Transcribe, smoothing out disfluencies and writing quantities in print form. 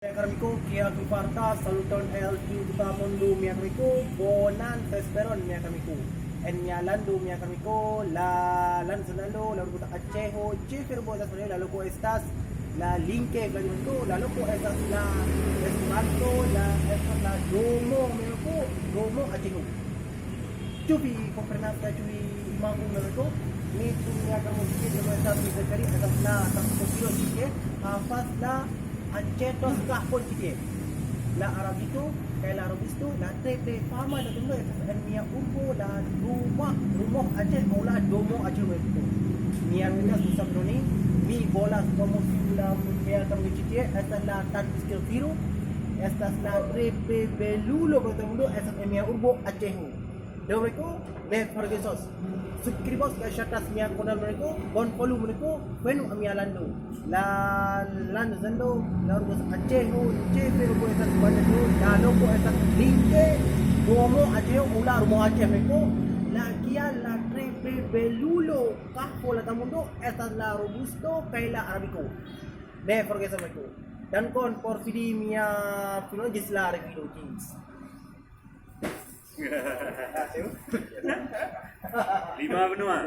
Amico, Kia Kuparta, Saluton El Kinta Mondo, mi amico, Bonan Tesperon, mi amico. En mi alando, mi amico, la Lanzanalo, la Ruta Achejo, Chefer Bodas, la loco estás, la Linke, la Dimundo, la loco estás, la Espanto, la Domo, mi amico, Domo Achejo. Chupi, comprenas, Chupi, Imamu, mi amico. Ni tu mi amico, no estás, mi secretaria, estás la, estás contigo, chique, hafaz la. Ancetos kahpon kita. La Arab itu, kayak la Arab itu, la tete fama la tunggu ya mia umpo la rumah Aceh mula domo Aceh itu. Mia kita susah ni, mi bola como la mia kami kita, esta la tan skill biru, esta la trepe belulo bertemu esta mia urbo Aceh. Mereka net pergesos. Subscribos ke shatas mia konal mereka, bon follow mereka, penu mia lando. La zando, la urbo Aceh, chefe urbo esta sebanyak tu, la loko esta lingke, domo Aceh mula rumah Aceh mereka, la kia la trepe belulo, kahpo la tamundo, esta la robusto, kaya la arabico. Ne pergesos mereka. Dan kon porfidi mia pino gisla review jeans. 5 benua.